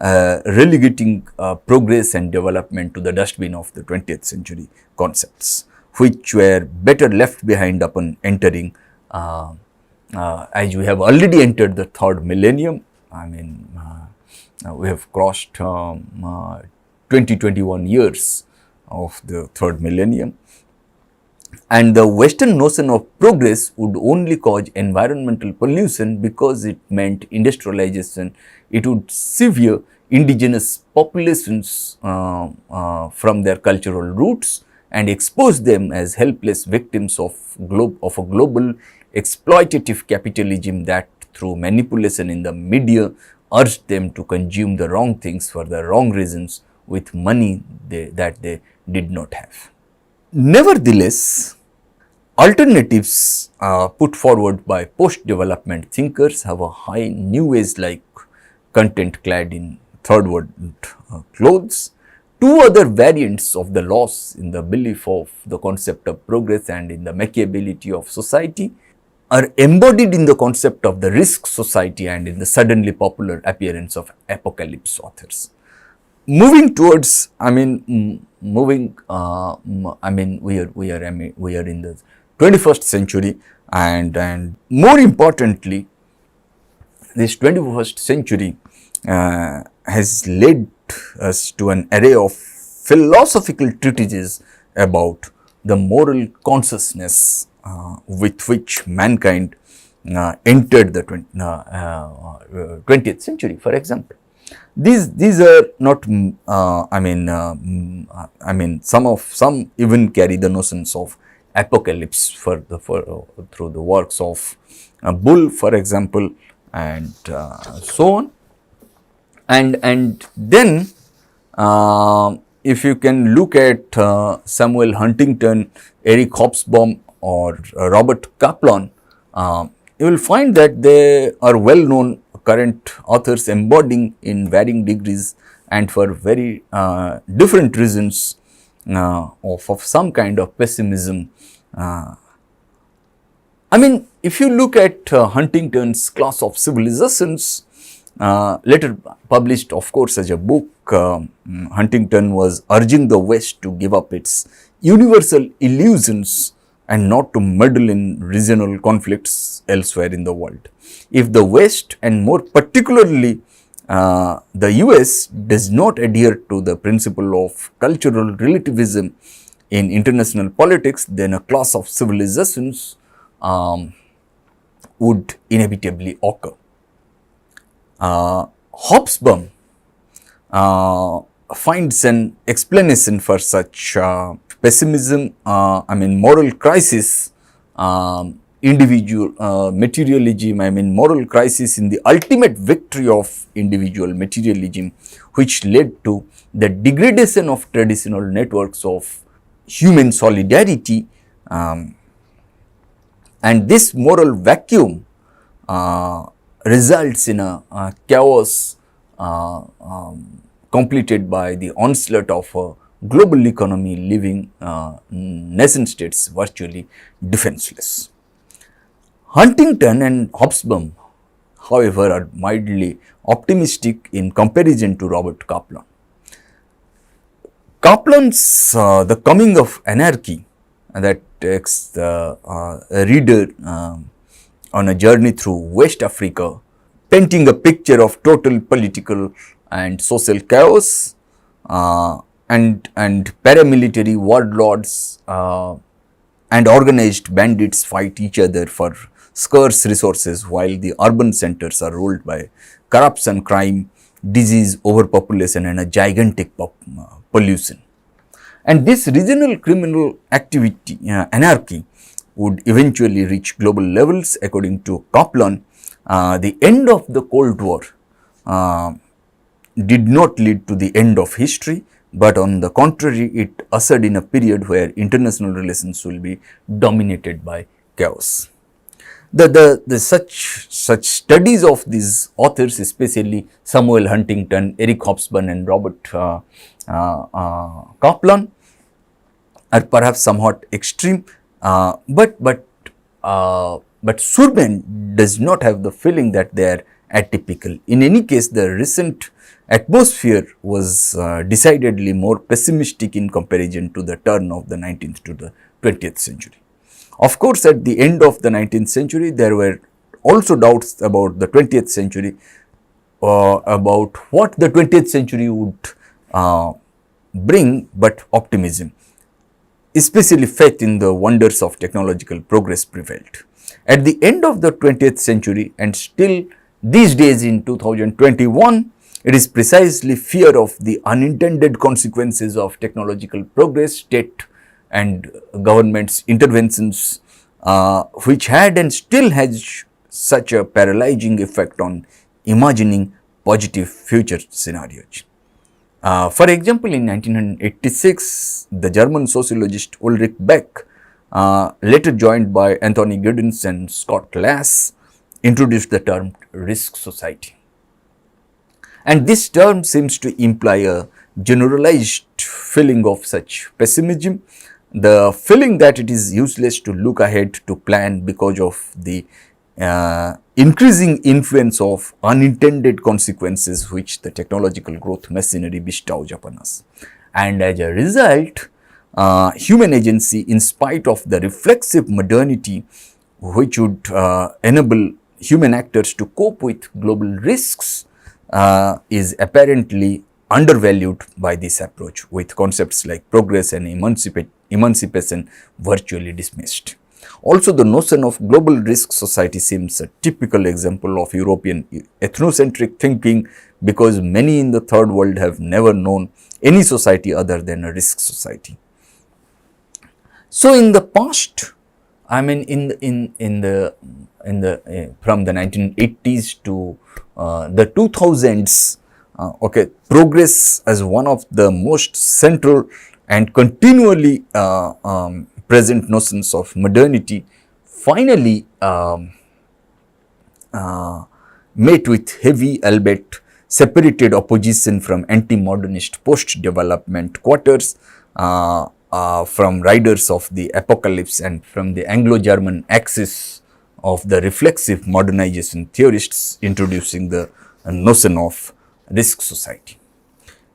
Speaker 2: relegating progress and development to the dustbin of the 20th century concepts, which were better left behind upon entering, as we have already entered the third millennium. I mean, we have crossed 21 years of the third millennium, and the Western notion of progress would only cause environmental pollution because it meant industrialization. It would sever indigenous populations from their cultural roots and expose them as helpless victims of a global exploitative capitalism that, through manipulation in the media, urged them to consume the wrong things for the wrong reasons with money that they did not have. Nevertheless, alternatives put forward by post-development thinkers have a high new age-like content clad in third world clothes. 2 other variants of the loss in the belief of the concept of progress and in the Machiavelliity of society are embodied in the concept of the risk society and in the suddenly popular appearance of apocalypse authors. Moving towards, we are in the 21st century, and more importantly, this 21st century has led us to an array of philosophical treatises about the moral consciousness with which mankind entered the 20th century. For example, these are not, some even carry the notions of apocalypse through the works of Bull, for example, and so on. And then if you can look at Samuel Huntington, Eric Hobsbawm, or Robert Kaplan, you will find that they are well known current authors embodying in varying degrees and for very different reasons of some kind of pessimism. I mean, if you look at Huntington's Class of Civilizations, later published of course as a book, Huntington was urging the West to give up its universal illusions and not to meddle in regional conflicts elsewhere in the world. If the West, and more particularly the US, does not adhere to the principle of cultural relativism in international politics, then a class of civilizations would inevitably occur. Hobsbawm finds an explanation for such pessimism, moral crisis, individual materialism, moral crisis in the ultimate victory of individual materialism, which led to the degradation of traditional networks of human solidarity, and this moral vacuum results in a chaos completed by the onslaught of a global economy, leaving nation states virtually defenseless. Huntington and Hobsbawm, however, are mildly optimistic in comparison to Robert Kaplan. Kaplan's The Coming of Anarchy, that takes the reader on a journey through West Africa, painting a picture of total political and social chaos, and paramilitary warlords and organized bandits fight each other for scarce resources, while the urban centers are ruled by corruption, crime, disease, overpopulation, and a gigantic pollution. And this regional criminal activity, anarchy, would eventually reach global levels. According to Kaplan, the end of the Cold War did not lead to the end of history, but on the contrary, it ushered in a period where international relations will be dominated by chaos. Such studies of these authors, especially Samuel Huntington, Eric Hobsbawm, and Robert Kaplan, are perhaps somewhat extreme, but Surman does not have the feeling that they are atypical. In any case, the recent atmosphere was decidedly more pessimistic in comparison to the turn of the 19th to the 20th century. Of course, at the end of the 19th century, there were also doubts about the 20th century, about what the 20th century would bring, but optimism, especially faith in the wonders of technological progress, prevailed. At the end of the 20th century, and still these days in 2021, it is precisely fear of the unintended consequences of technological progress, state and government's interventions, which had and still has such a paralyzing effect on imagining positive future scenarios. For example, in 1986, the German sociologist Ulrich Beck, later joined by Anthony Giddens and Scott Lass, introduced the term risk society. And this term seems to imply a generalized feeling of such pessimism, the feeling that it is useless to look ahead to plan because of the increasing influence of unintended consequences which the technological growth machinery bestows upon us. And as a result, human agency, in spite of the reflexive modernity which would enable human actors to cope with global risks, is apparently undervalued by this approach, with concepts like progress and emancipation virtually dismissed. Also, the notion of global risk society seems a typical example of European ethnocentric thinking, because many in the third world have never known any society other than a risk society. So, in the past, I mean, from the 1980s to the 2000s, progress as one of the most central and continually present notions of modernity finally met with heavy, albeit separated opposition from anti-modernist post-development quarters, from riders of the apocalypse and from the Anglo-German axis of the reflexive modernization theorists introducing the notion of risk society.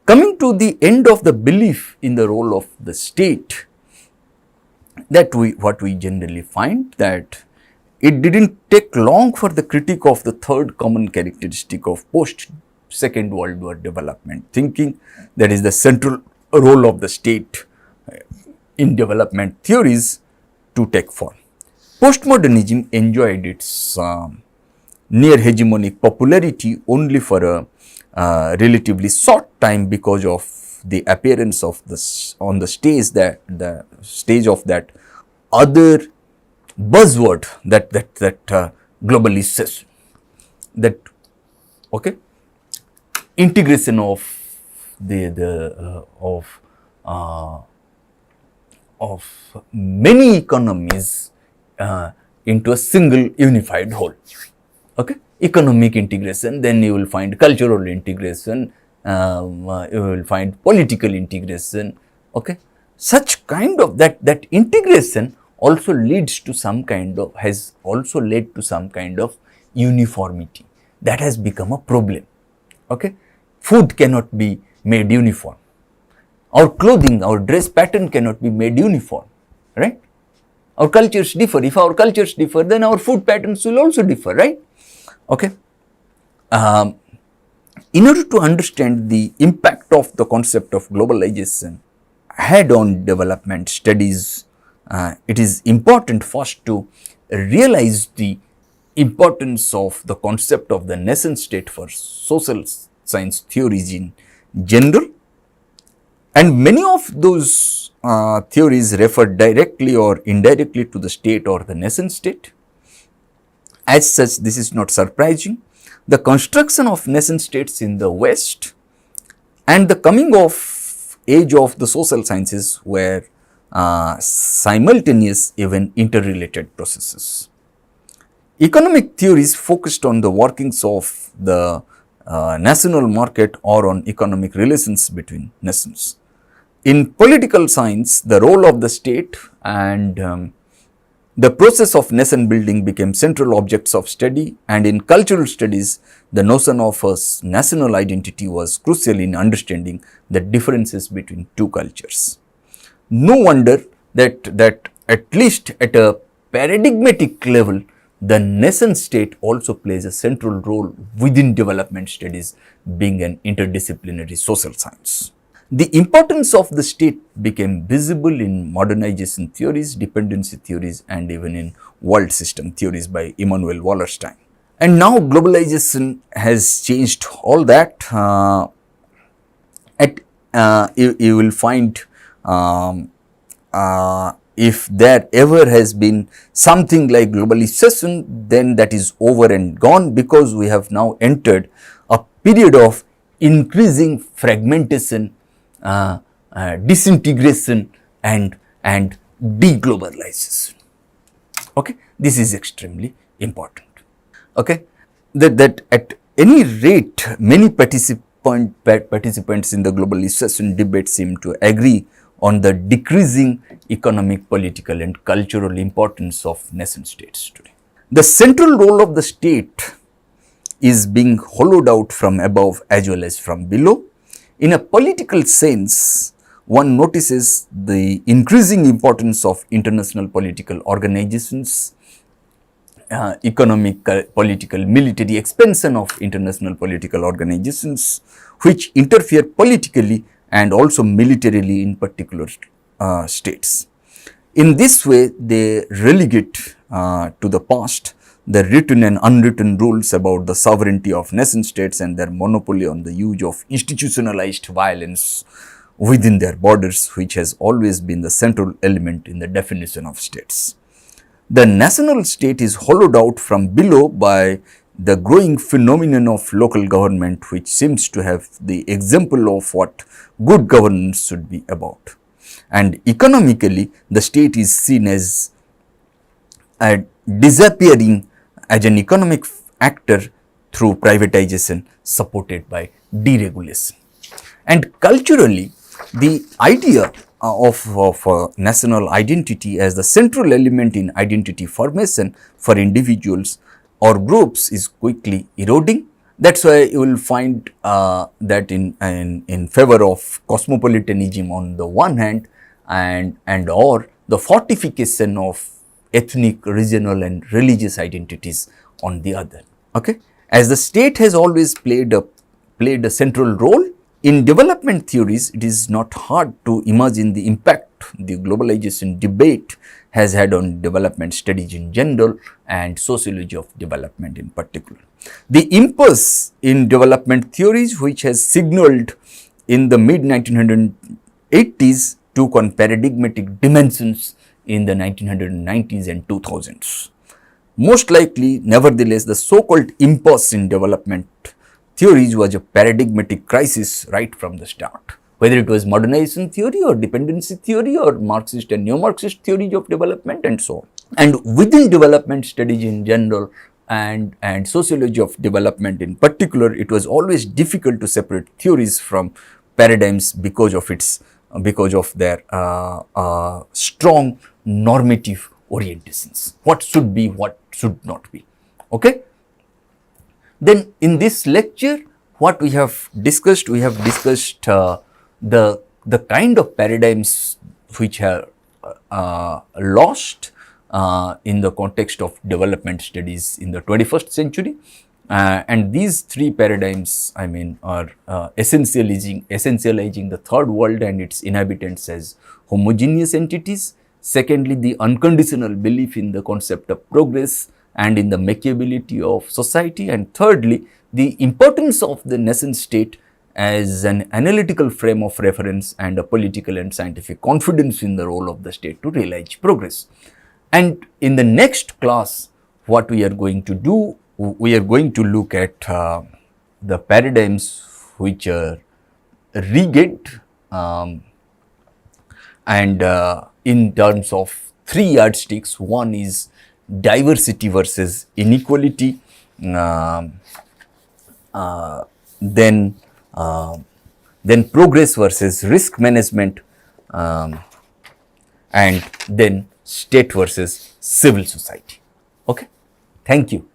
Speaker 2: Coming to the end of the belief in the role of the state, that what we generally find that it didn't take long for the critique of the third common characteristic of post Second World War development thinking, that is the central role of the state in development theories, to take form. Postmodernism enjoyed its near hegemonic popularity only for a relatively short time because of the appearance of this on the stage, that the stage of that other buzzword that globalization, that integration of of many economies into a single unified whole. Economic integration, then you will find cultural integration, you will find political integration. Such kind of that integration also leads to some kind of, has also led to some kind of uniformity that has become a problem. Food cannot be made uniform. Our clothing, our dress pattern cannot be made uniform, right? Our cultures differ. If our cultures differ, then our food patterns will also differ, right? In order to understand the impact of the concept of globalization had on development studies, it is important first to realize the importance of the concept of the nation state for social science theories in general, and many of those theories refer directly or indirectly to the state or the nation state. As such, this is not surprising. The construction of nation states in the West and the coming of age of the social sciences were simultaneous, even interrelated processes. Economic theories focused on the workings of the national market or on economic relations between nations. In political science, the role of the state and the process of nation building became central objects of study, and in cultural studies, the notion of a national identity was crucial in understanding the differences between two cultures. No wonder that at least at a paradigmatic level, the nation state also plays a central role within development studies, being an interdisciplinary social science. The importance of the state became visible in modernization theories, dependency theories, and even in world system theories by Immanuel Wallerstein. And now globalization has changed all that. You will find if there ever has been something like globalization, then that is over and gone, because we have now entered a period of increasing fragmentation, disintegration and deglobalization. This is extremely important. That at any rate, many participants in the globalization debate seem to agree on the decreasing economic, political and cultural importance of nation states today. The central role of the state is being hollowed out from above as well as from below. In a political sense, one notices the increasing importance of international political organizations, economic, political, military expansion of international political organizations, which interfere politically and also militarily in particular states. In this way, they relegate to the past the written and unwritten rules about the sovereignty of nation states and their monopoly on the use of institutionalized violence within their borders, which has always been the central element in the definition of states. The national state is hollowed out from below by the growing phenomenon of local government, which seems to have the example of what good governance should be about. And economically, the state is seen as disappearing as an economic actor through privatization supported by deregulation. And culturally, the idea of national identity as the central element in identity formation for individuals or groups is quickly eroding. That's why you will find that in favor of cosmopolitanism on the one hand, and or the fortification of ethnic, regional and religious identities on the other. Okay? As the state has always played a central role in development theories, it is not hard to imagine the impact the globalization debate has had on development studies in general and sociology of development in particular. The impulse in development theories, which has signaled in the mid 1980s, took on paradigmatic dimensions in the 1990s and 2000s. Most likely, nevertheless, the so-called impulse in development theories was a paradigmatic crisis right from the start. Whether it was modernization theory or dependency theory or Marxist and neo-Marxist theories of development and so on. And within development studies in general and sociology of development in particular, it was always difficult to separate theories from paradigms because of their strong normative orientations. What should be, what should not be. Okay. Then in this lecture, what we have discussed the kind of paradigms which are lost in the context of development studies in the 21st century. And these three paradigms, I mean, are essentializing the third world and its inhabitants as homogeneous entities. Secondly, the unconditional belief in the concept of progress and in the makeability of society. And thirdly, the importance of the nation state as an analytical frame of reference and a political and scientific confidence in the role of the state to realize progress. And in the next class, what we are going to do, we are going to look at the paradigms which are rigid and in terms of three yardsticks. One is diversity versus inequality, then progress versus risk management, and then state versus civil society. Okay, thank you.